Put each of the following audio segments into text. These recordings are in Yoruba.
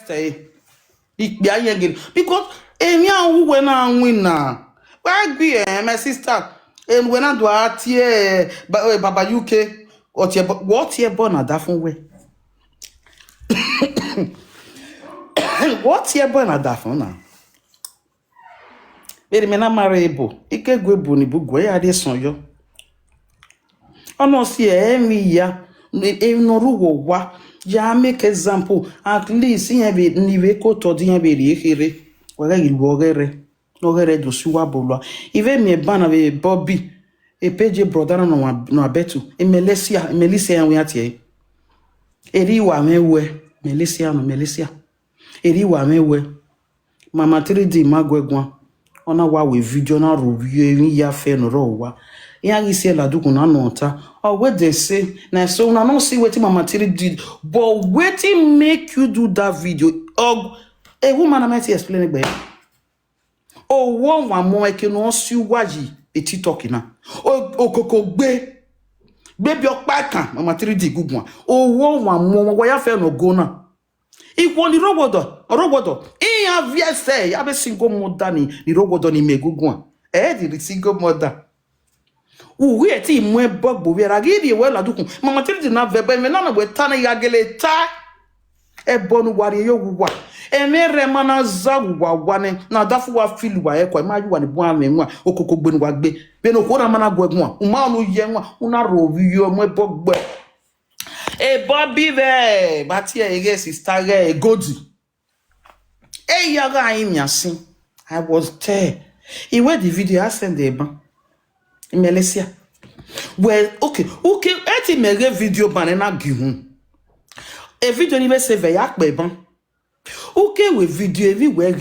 say because when I win now. Why be my sister? And when I do here, Baba UK what ye born at that way? What ye born at that now? Very mena marable. Ike gwebu ni bugwe ya de son yo. Ono si emi ya no ruwo wa ya make example at least yen be ni we ko to di yen be ri kere. Wega ilu ogere do suwa bolwa. Ive mi bana be Bobby e peje brother no abetu. E Melissa en we atie. Eri wa mewe Melissa. Eri wa mewe. Mama 3D magwegwan. Ona wa we video na review ya fe no ro wa. Ya gi se la duku na nota. Or what they say na so una no see wetin Mama 3D did, but wetin make you do that video? A woman am to explain it better. Oh, one more can no see waji e TikTok na. Koko gbe bi okpa Mama 3D good one. One more wa ya fe no go na. Iko ni robodo. Iya via say, abe single mother ni robodo ni megugun. Di single mother. We eti mwe bogbo we ragidi we la dukun. Mama 3D na vebe me na we tana yagele ta. Bonu wari yo wuwa. Mere mana za wuwa wane na dafu wa feel wa ekwa ma yu wa ni bu amenwa okoko gbenu wa gbe. Be no ko na mana gwegun. Uma onu ye nwa una ro yo mwe bogbo. Bobby there, but here again, sister Godi. Yaga imyasin. I was there. He went the video, I sent the ban. Melissa. Well, okay. Eti mege video banana gihun. A video ni be save yak beban. Okay, we video everywhere.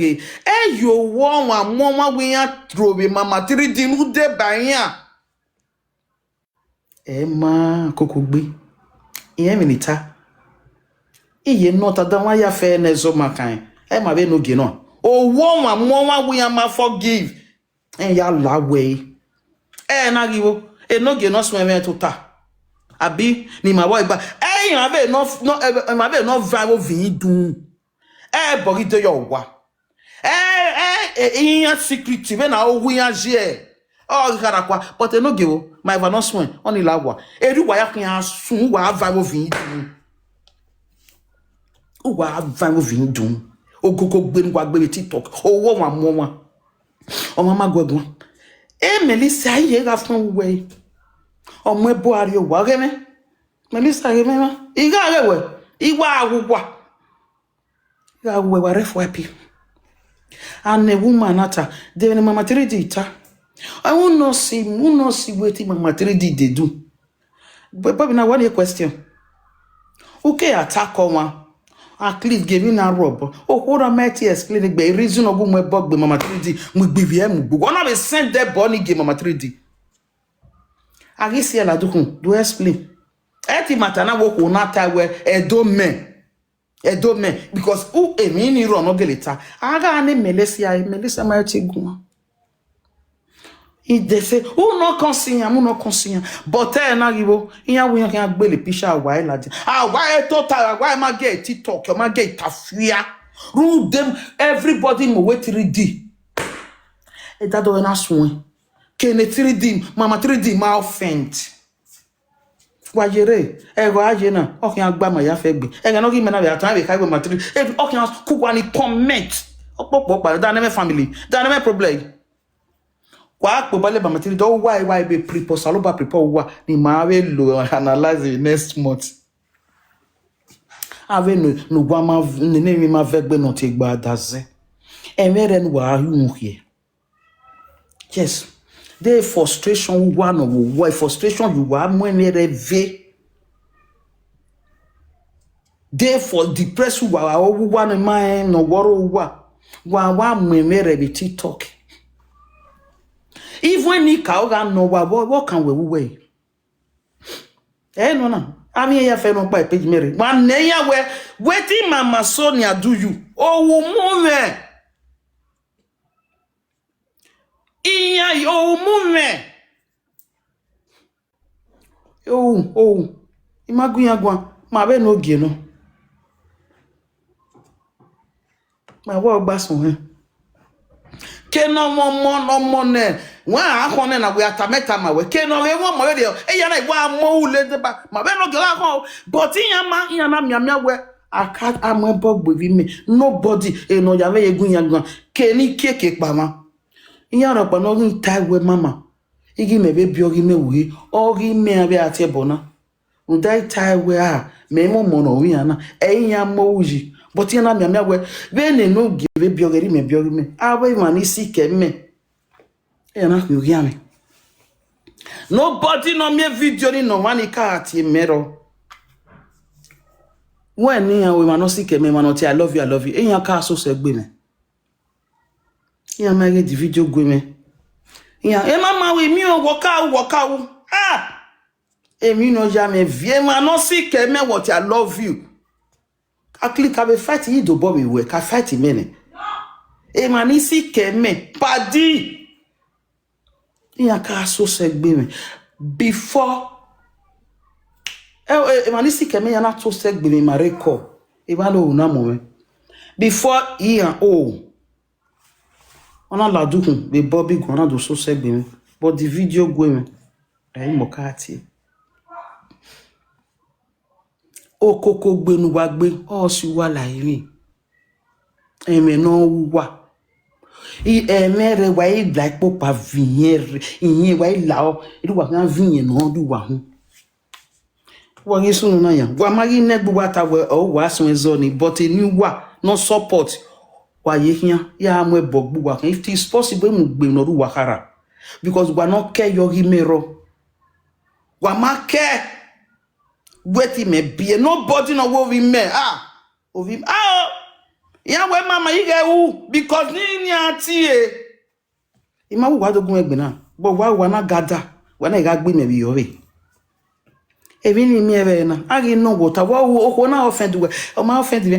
You want one mama we ya throw Mama 3D nu de banya. Ma kokogbe. Iye minita. Iye nota da wa ya fe nezo makan. Ma be no ge no. Wo wa we ma forgive. Ya la we. Na giwo. No ge no smeme to ta. Abi ni ma boy ba. Ma be no viral vin dun. Bori de yo wa. Iyan secret be na o we ya je. Gara kwa but no ge wo. My announcement on the lawa. Edu wa ya kan sun wa viral vin dun. Wa viral vin dun. Okoko gbenu wa gbe TikTok. Owo wa mo wa. O mama gwegun. Melissa ye ga fun we. Omo ebo ari o wa reme. Melissa reme ma. Iga rewe. Iwa awuwa. Iga we wa ref wapi. And a woman ata. De Mama 3D ta. I will not see what Mama 3D they do. But Bobby, now one question. Okay, attack on at least giving a rob. What am I to explain the reason of my bug with Mama 3D? We be VM. One of the sent that bonnie game Mama 3D. I guess here I do explain. Eti matana work on that time where a domain. Because a mini run no gelita. I got a Melissa Martiguma. They say, no consigne. But na gibo, iya we can gbele pisha why lad. Why total, why ma get TikTok, ma get tafia. Rule them, everybody mo wait 3D. That do na swing. Can 3D, Mama 3D ma offend. Wajere, go ajena, o kan agba ma ya fe gbe. Ga no gi me na be atan be kai Mama 3D. O kan ku wa ni comment. Opopo pa da na me family, da na me problem. Kwa akpobale Mama 3D do why be prepare saloba prepare wa ni ma we lo analyze next month. Ave no gwa ma ne ma vegbe no te gba daze. Emere no wa hu here. Yes. The frustration one of why frustration you are when reve. Therefore depressed wa one mind no woro wa memere be TikTok. Even ni ka o ga no wa what can we no I mean ya fe no pa page mere man ne ya we wetin Mama Sonia do you wo mu me iya yo mu me imagun yagwan ma be no ge no Ma wa gba sun he. Ke no mo ne. Wa akon na we atameta ma we. Ke no we mo we de. E ya na wa mo ule de ba. Ma be no gela ko. But in na mia we aka amebo gbevi me. Nobody e no ya we egun yan gan. Ke ni keke pa ma. In ro pa no rin tai we mama. Igi me be bi ori me we. Ori me abi ati ebona. Udai tai we a me mo no wi ana. E yan mo uji. But in na mia we be no give bi ori me. Awe man isi ke me. E na ku ri me. Nobody no me video ni no one ka ati mero. When we man see ke me man I love you. Eyan ka so se gbe me. Eyan ma get the video gbe me. Eyan e mama we mi o waka o. Ah! Emi no jamais vie man no see ke me what I love you. I click I be fight you do boy we ka fight me ne. E man see ke me padi. Eyan ka so se gbe me. Before manisi keme yana to sek be ma record e ba lo na mo me before ian ona la dukun be bobby gona do so sek be me but the video go me e mo ka ti o koko gbe nu wa gbe o si wa la yin e me no wa I emere wa I like popa vinere yin wa la o ri wa kan vinye no du wa hu wa yesu na ya wa magi ne gbu wata we o wa sun ezoni but ni wa no support wa ye hian ya mo ebogbu wa kan if it is possible mu gbe no ru wa kara because wa no ke yo himero wa ma ke weti me be nobody no wo vi me ovi ya we mama yi ge wu because ni ati ima wa dogun egbe na but wa na gada wa na ga gbe me bi yo re even me ever na I no water wo na offend we o ma offend me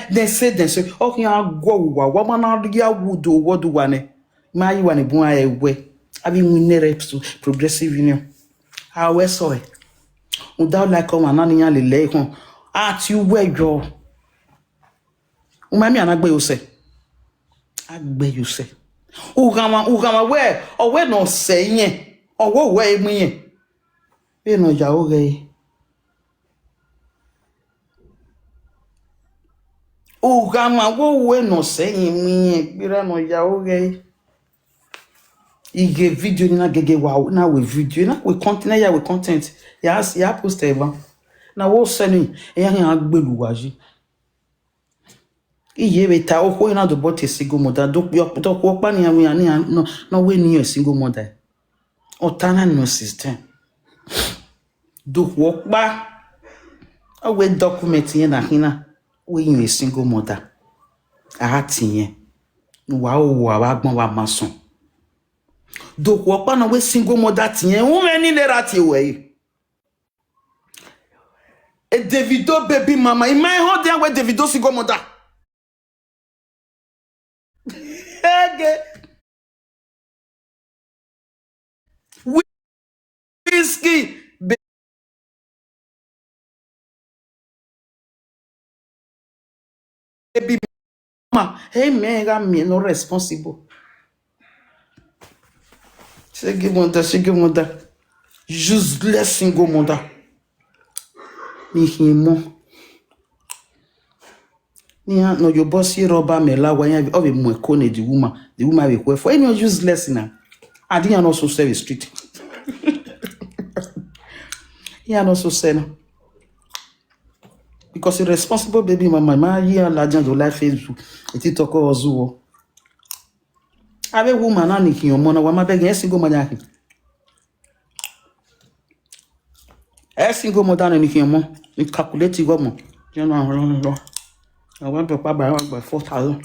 they say o kan go wa na ya wudo wodu wa ne ma yi wa ne bun ayewe abi winere progressive union we so without like come na ni yan lele kan ati wejo o ma mi anagbe yo se agbe yo se o gama we o we no se yen o wo we mu yen be no ja o re o gama wo we no se yin mu yen bira no ja o re ige video ni na gege wa na we video na we content ya we content ya post eba na wo se ni eyan agbelu wa ji iye be ta o ko ina do bot single mother do ko pa ni awin ani no we ni single mother o tana no system do wo pa o we document yen na hina we yin single mother a ti yen wa o wa gbon wa mason do wo pa na we single mother ti yen wo me ni lera ti we e Davido baby mama in my home there we Davido single mother whiskey baby mama hey man me no responsible single mother useless single mother ni himo ni no your bossy rubber me la wa yan be mo ko ne the woman be ko for any useless na I didn't also say street yeah no so say no because a responsible baby mama ma here la jan do live Facebook e TikTok ozuwo abe woman na ni kiyon mo na wa ma be gen single mother kin single mother na ni kiyon mo ni calculate go mo you know I want to pay by 4,000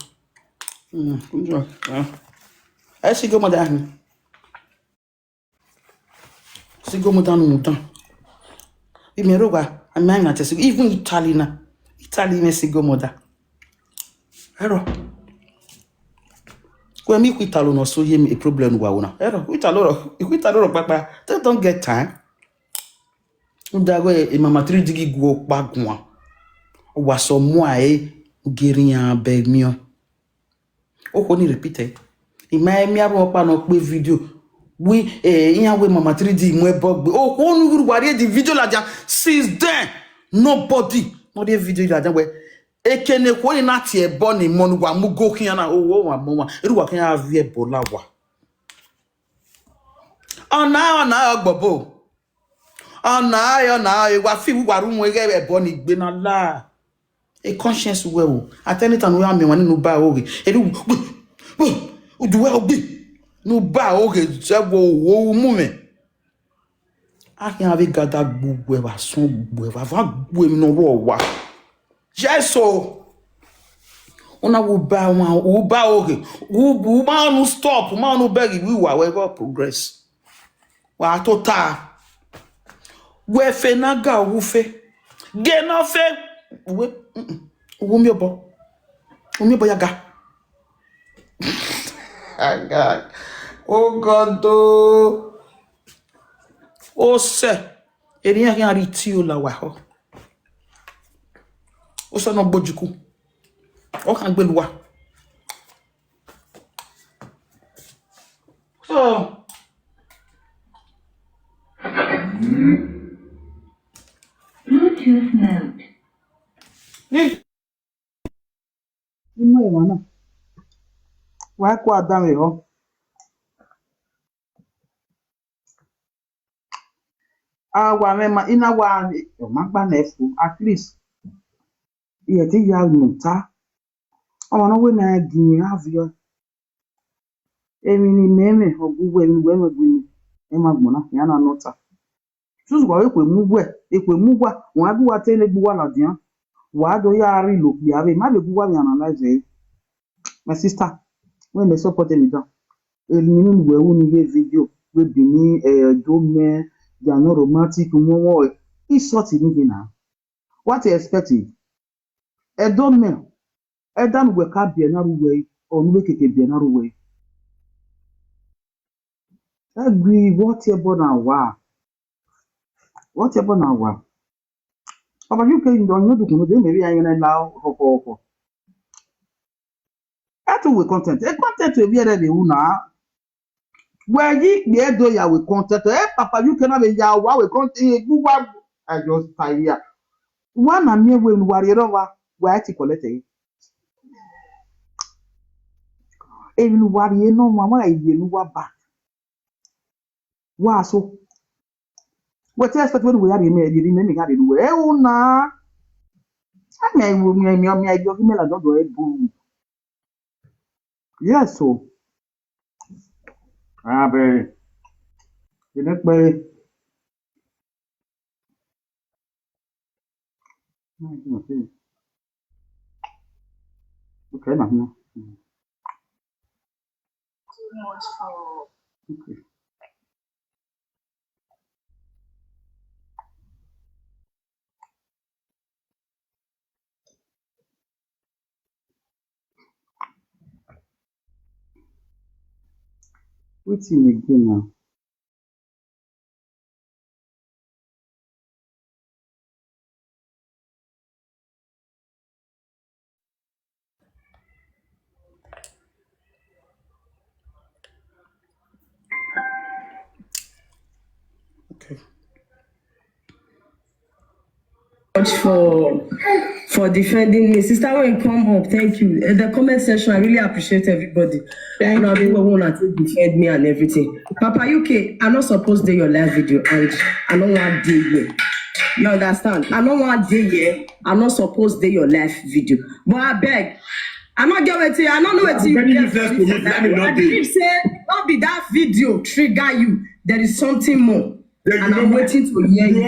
single mother kin single mother no mutan bi me roga am na test even Italy me single mother ero when me quit alone so hear me a problem wa una ero quit alone papa they don't get time ndago e mama 3 digi go pagun wa so mo ae gerian be mi o O ko ni repeat. Ima emi aro pa no pe video. We iyan we mama 3D mo ebogbe. O ko nu guru wari the video la ja since then nobody no dey video la ja we ekene ko ni na ti ebo ni mo nu wa mu go kiyan na owo wa mo wa eru wa kiyan avi ebo la wa. Ona ogbobo. Ona wa fi wa ru mo ebo ni gbe na la. A conscience well. At any time we are me one no ba oge. Eru do well be. No ba oge je wo mu me. A can have gada gbogbo e wa son gbogbo e wa gbo mi no ro wa. Yes so. Ona wo ba oge. Wo ma no stop, ma no beg we wa we go progress. Wa to ta. We fe na ga wo fe. Ge na fe. We Umi obo yaga. Oh God, oh se. Eriyan ki ari ti o la wa ho. O so no bojuku. O kan gbe luwa. So Bluetooth mode. ni mo e wana. Wa ko adam e ho. Awa me ma ina wa o ma gba na efu at least. Iye ti ya nuta. Omo no we na gin avio. Emi ni meme ogugwe mi we me gini. E ma gbona ya na nota. Susu kwa we ekwe mugwa won abi wa tele gbuwa la dian. Wa do ya ri lo bi ave ma be gbuwa mi analyze. My sister, when they support me down, eliminate we won ni video we be ni do me they are not romantic mo it's sort of na. What you expecting? E do me e dan we ka bi na ruwe onu we keke bi na ruwe. Agree whatever na wa. Whatever na wa. Papa you can don't know do dey maybe ayen na la hoko. Atu we content. E content we be dey wu na. Where ye be do ya we content. Papa you cannot be ya wa we content gbuwa I just tire. One na me we wari ro wa ti collect e. Even wari no mama iye nu wa ba. Wa so. What you expect when we are in me ga dey do. E una. I do email don't do it. Yes so. Be the next way. Okay, now. Okay. What's in again now? Okay. For defending me. Sister, when you come up, thank you. In the comment section, I really appreciate everybody. Thank you. People want to defend me and everything. Papa UK, I'm not supposed to do your live video and I don't want to do here. You understand? I don't want to do here. I'm not supposed to do your live video. But I beg, I'm not going to I don't know what you I believe say, not be that video trigger you. There is something more. And I'm waiting to hear you.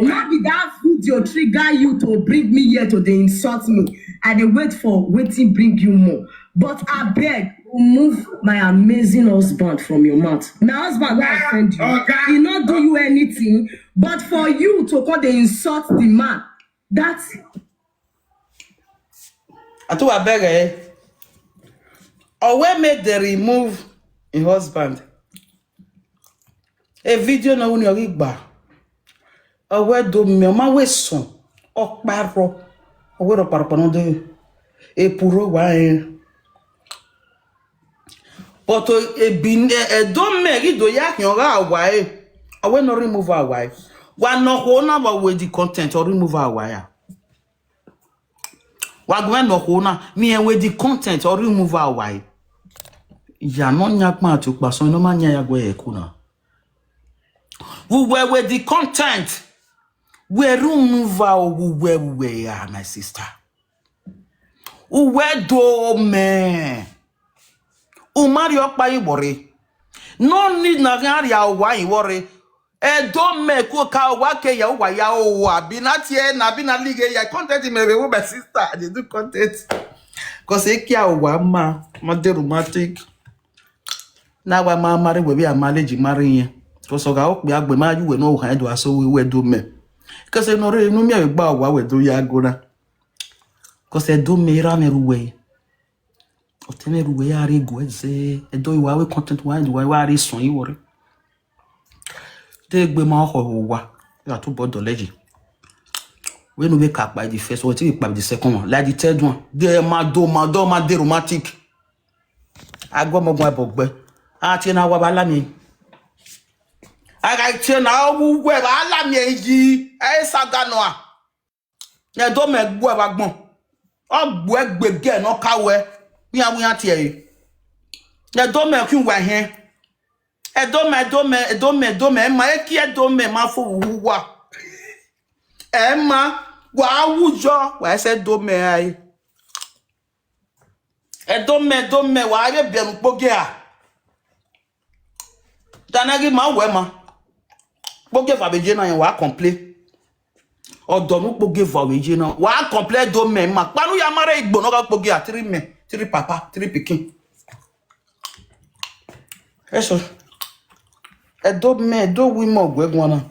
Not be that video trigger you to bring me here to they insult me. I dey wait for waiting bring you more. But I beg, remove my amazing husband from your mouth. My husband will offend you. He not do you anything, but for you to come they insult the man. That's Atu I beg or where make they remove a husband? A video na uni origba. Or where do me ma we son o paro. Or where do parapano de e puro wa en. But don't make it do yak your away. I will not remove our wife. One no owner but with the content or remove our wire. One no owner me and with the content or remove our wife. Ya no nyak ma to pass no man ya gwe kuna. We were with the content. We remove our we are my sister. Uwe do me. Umari okpa ibore. No need na gari ya wa ibore. Do me ko ka wa ke ya wa ya o wa bi na tie na bi na ligue ya content me we my sister they do content. Cause e kia wa ma de romantic. Na wa ma mari we be manage mari yen. Cause o ga o pe agbe ma ju we no ha do aso we do me. Cause no re no me gba wa we do ya gona. Cause do me ra me ruwe. O tene ruwe ari go ze e do wa we content wa do wa ari son yi wore. Te gbe ma ho wa ya to bodo leji. We no be cap by the first one, till by the second one. Like the third one, they ma de romantic. Agbo mo gwa bogbe. Ati na wa bala mi. Aga ti na wu gwe bala mi yi. E sagano a. Ne do me gbo ba gbon. Ogbo egbege no kawe. Mi awun ati e. Ne do me kun wa hen. E do me ma e ki e do me ma fo wu wa. Emma wa wujo wa se do me ai e do me wa be bienu poge a danagi ma we ma poge fa beje na wa complain odo nu poge fa beje na wa complain do me ma panu ya mare igbo no ka poge a 3 men 3 papa 3 pikin eso e do wi mo gwegun na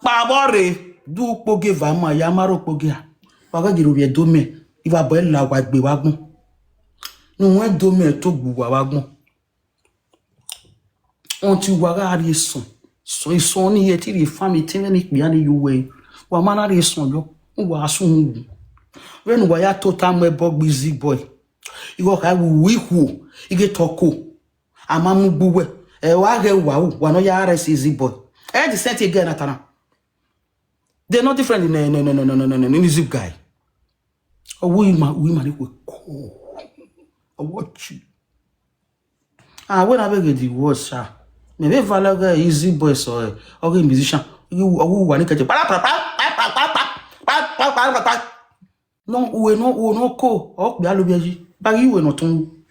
Pabore du poge va ma ya maro poge a waga giro bi do me iba bo la wa gbe wa gun nu won do me to gbu wa gun on ti waga ri son ni ye ti ri family tin ni pe ani yuwe wa ma na ri son yo wa sun when wa ya total me bo busy boy iwo ka wi hu ige toko amamu gbuwe e wa ge wa no ya rest easy boy e the sent again atana. They're not different in the zip guy. Oh, we man, we cool. I watch you. When I beg the word, sir. Maybe Valaga easy boy, so or musician. You want to catch no, we no co. Oh, Bialubi, but you were not on.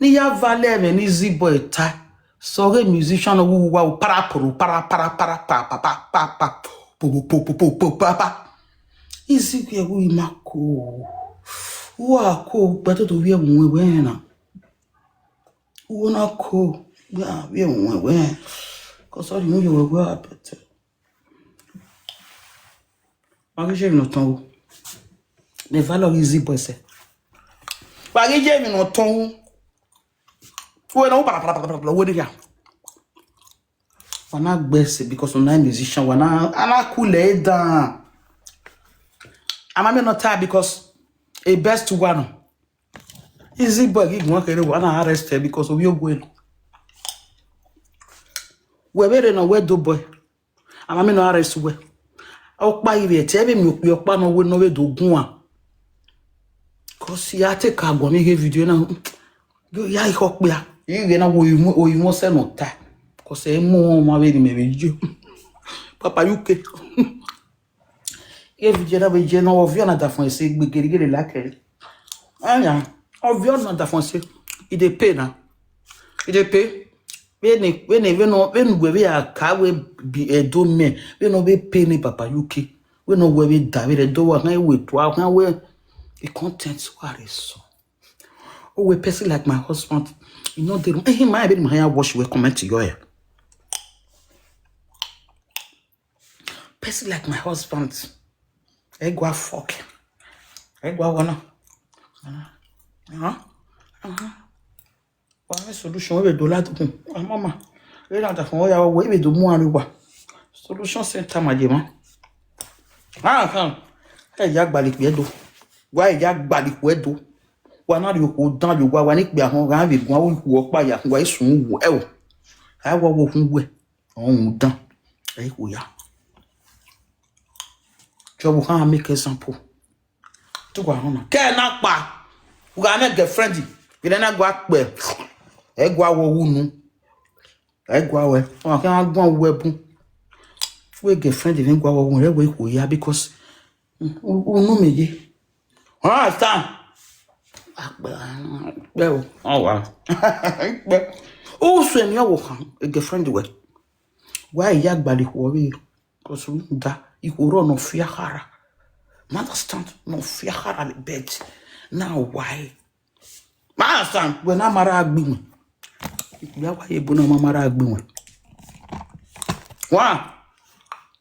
Nia Vale and easy boy tie. So a musician who wow para. Papa. Easy we mako. Wa ko better to we na. Una ko. We. Cause all you know we better. Bagage no ton. Me valor easy boy say. Bagage no ton. We no para. We dey. Wana gbese because on nine musician wana ana cool down. I'm not tired because a best one. Easy boy give one kere wana arrested because of your going. We better no we do boy. I'm not arrest we. O pa ire te be mi o pa no we no we do gun a. Cause ya take agbo mi ge video na. Ya iko pe a. Ire na wo oyimo se no ta. Cause mo ma be me video. Papa UK. E video na be je na ovio na da fon se gbegere la kere. Anya, ovio na da fon se. I dey pay na. I dey pay. When we be a car we be do me. We no be pay ni Papa UK. We no we be David do wa kan we to kan we the content what is so. Oh we person like my husband. You know the he might be my wash we comment to your. Person like my husband. I go fuck. I go wanna. One solution we do that. Mama. We don't have we do more. Solution center my dear. Hey, yak balik wedo. Why yak balik wedo? wa na ri ko dan yo wa ni pe ahun ga be gun wo pa ya wa isun wo e o ai wo fun we ohun dan ai ko ya jo bu kan make example to wa hona ke na pa u ga make girlfriend bi na gwa pe e gwa wo wunu e gwa we o kan gwa wo ebun we girlfriend bi gwa wo wunu re we ko ya because unu meje stand well oh wow also ni owo kan a girlfriend we why ya gbali ko we cause we da ikoro no fiakara understand no fiakara le bed now why understand when na mara agbin ya wa ye bona mara agbin wa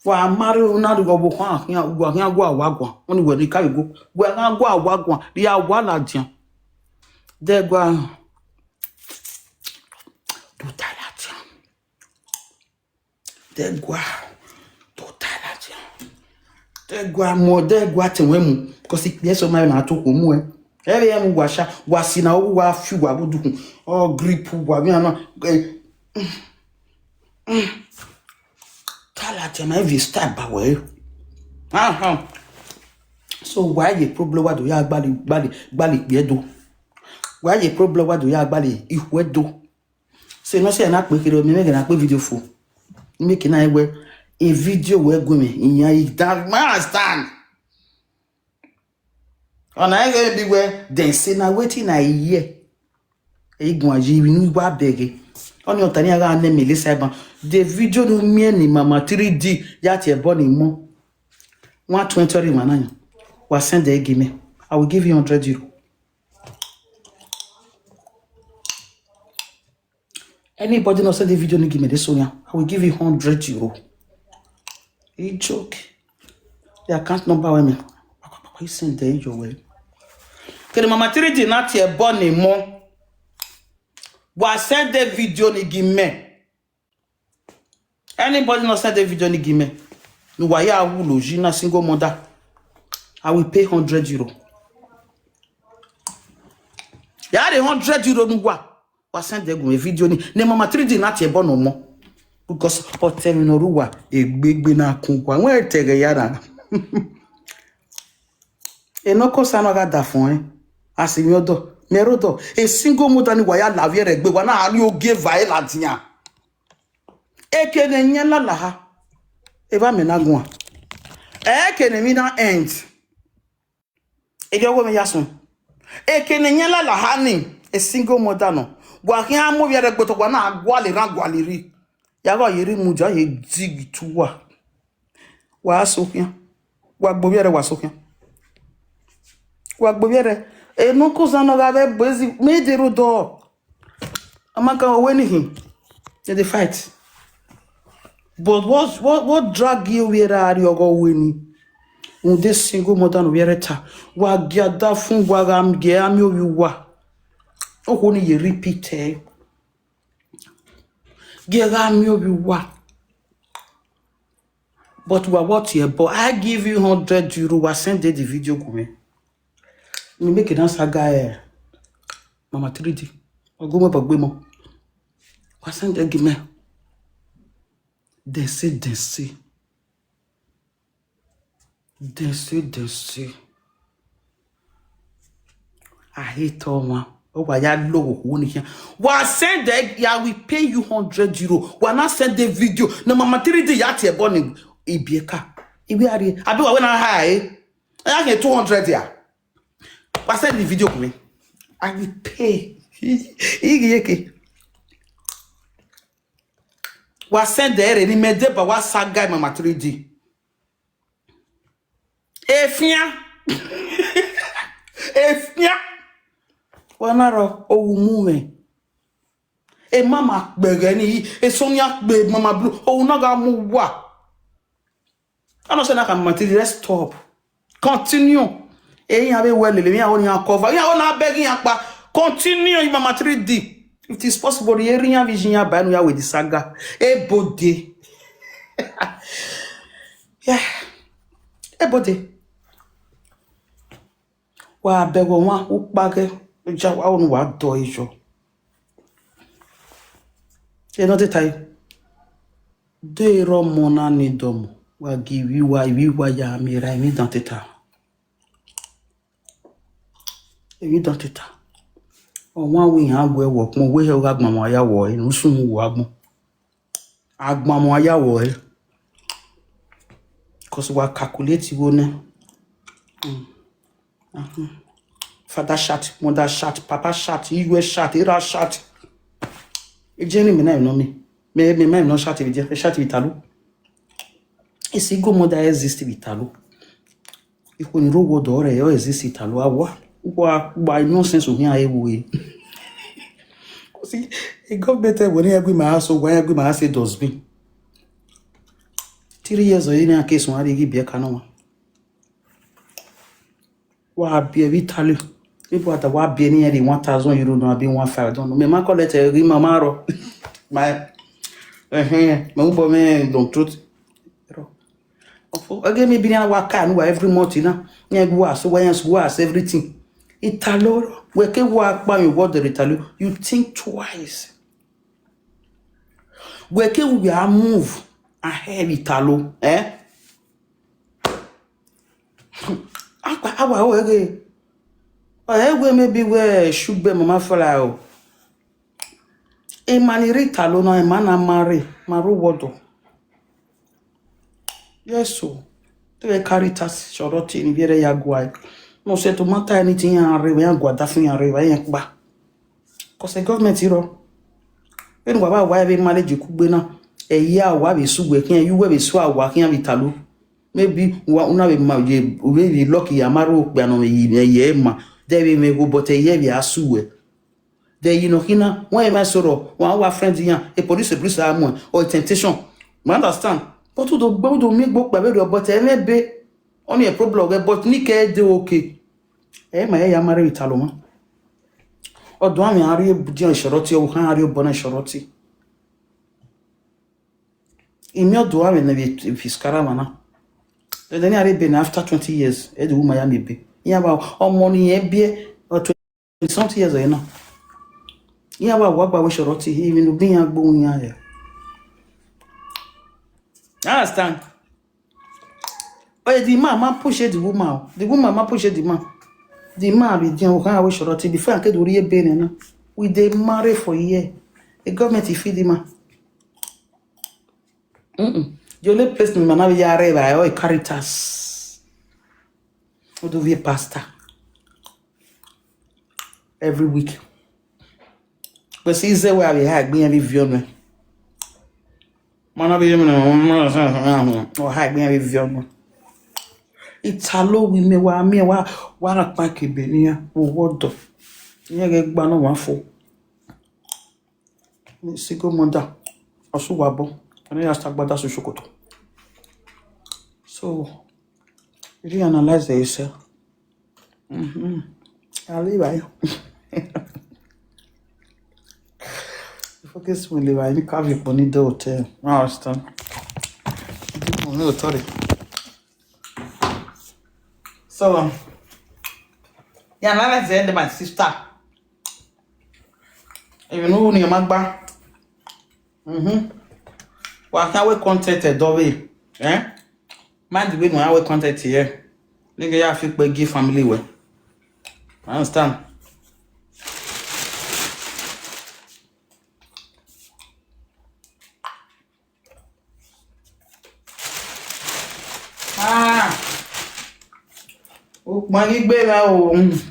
wa mari una do go kan ya go awagwan oni we ni kai go we kan go awagwan ya wa la dian de gwa do talatia de gwa do talatia de gwa mo de gwa tenwe mu because ipe so ma na to ko mu e be mu gwa sha gwa si na wo wa fi gwa bodukun o grip gwa bi na talatia na vi start ba we so why the problem wa do ya gbali gbedo why the problem wa do ya gbali ihwedo se no se na pe kire mi make na pe video fo make na ewe a video we go me iyan I that man stand ona e be we then say na wetin na hear egun aji bi ni wa bege oni otani ara na me le saiban the video no mi ni mama 3D ya ti e bo ni mo 120 mananya wa send the give me I will give you 100 euro. Anybody not send the video and give me this Sonia, I will give you 100 euro. A joke. The account number with me. You send the your way. Okay, the mama 3D not here born ni mo. Wa send the video ni give me. Anybody not send the video ni give me. No wa ya wulo jina single mother. I will pay 100 euro. Ya the 100 euro no wa send the video ni mama 3D not here born no more. Because hotel no ruwa egbegbe na kunkwa won etere yara. E no ko sa no ga da fun asimi odo merodo a single mother ni wa ya laviere egbe wa na ari oge vai latian. Ekene nyen la ha. E ba me na gun. Ekene mi na end. E jo go me yasun. Ekene nyen la ha ni a single mother no. Wa ki amu viere egbe to wa na agwale ran gwaliri. Yago yiri muja ye dig tuwa. Wa sokian. Wa gbobiere wa sokian. Wa gbobiere e no ko zano ga be bezi me de rodo. Amaka weni him. They fight. But what drag you where are you go winning? This single mother no where ta. Wa giada fun wa gam ge ami o wa. O ko ni ye repeat eh. But what here? But I give you 100 euro. I send the video to me. Me make it answer guy. Mama 3D. I go me bagbe mo. I send the give me. They say. I hate all one. Oh, why ya low one here? Wa send the ya we pay you 100 euro. Wa not send the video. No mama 3D ya tie born ibieka. Ibi ari. Abi wa na high. I get 200 ya. Wa send the video to me. I will pay. Igiyeke. Wa send the ere ni mede ba wa saga mama 3D. Efia. Efia. Wanaro owumume e mama gbege ni e sonia gbe mama blue o na ga mu wa ano se na ka mama 3D let's stop continue e yan be well le mi awon yan cover yan na beg yan pa continue mama 3D if it is possible ye riyan vision ya ba nu ya with the saga e bode yeah e bode wa bego wa o page Ja wa onu wa do ijo. E no detail. De ro mona ni domo. Wa give wa ya mi ra mi dans teta. E dans teta. O wa wi han gwe wo pon we he o agbon mo aya wo e nu sun wo agbon. Agbon mo aya wo e. Cause we calculate wo ne. Father shot, mother shot, papa shot, US shot, Ira shot. E jeni me na no me. Me no shot e je shot vitalo. E se go mother exist vitalo. E ko ni rogo do re yo exist vitalo awa. Wa nonsense o hin ayewo e. Cause e government when e gbe ma so wa e gbe ma say dustbin. 3 years o yin case won ari gi be kana wa be vitalo. People at wa be ni e 1,000 euro no be 1,500 don't know. Me ma collect e ri mama ro. My me ubo me don't truth. Again, maybe I work every month, you know. Yeah, go as everything. Italo, we can work by your word Italo. You think twice. We can we are move ahead Italo, eh? Maybe where should be mama fala. E maniri Italo no e mana mare, maru wodo. Yes, so. Te caritas shoroti in vere ya guai. No se to mata anything ya rewe ya guada fun ya rewe ya ba. Cause government hero. When wa be manage kugbe na. E ya wa be sugbe kin you we be so awa kin Italo. Maybe wa una be ma je we be lucky ya maro pe no ye ma. There we me go but e ye be asuwe. There you know hina when e ma soro wa friend yan e police am or temptation. You understand? But to do make book by but be only a problem but ni ke de okay. Ma ya mare Italo ma. Odo ami ari budian shoroti o kan ari obona shoroti. Imi odo ami na be fiskara mana. Then ari be after 20 years e de woman ya me be. Ya ba o money e be 20 something years now. Ya ba wa gba we shoroti even bi yan gbo yan ya. Understand? Oh, the man push the woman. The woman push the man. The man be doing how we shorty before I do real bene na. We dey marry for a year. The government feed the man. The only place me man ya reba o Caritas. O do vie pastor. Every week. But see say where we have been every view. Mana be o ha gbe every view. Italo we me wa pa kebe ni ya o wodo. Yen ge gba no wa fo. Ni sigo monda. Osu wa bo. Ani ya stagbada so sokoto. So you analyze yourself. I'll leave I. Focus me leave I ni ka vi poni do hotel. I understand. No authority. So, yeah, now let's end my sister. Even though you magba, well, how we content a dove, eh? Mind the way how we content here. Nigga, ya fit by give family way. I understand. Money better.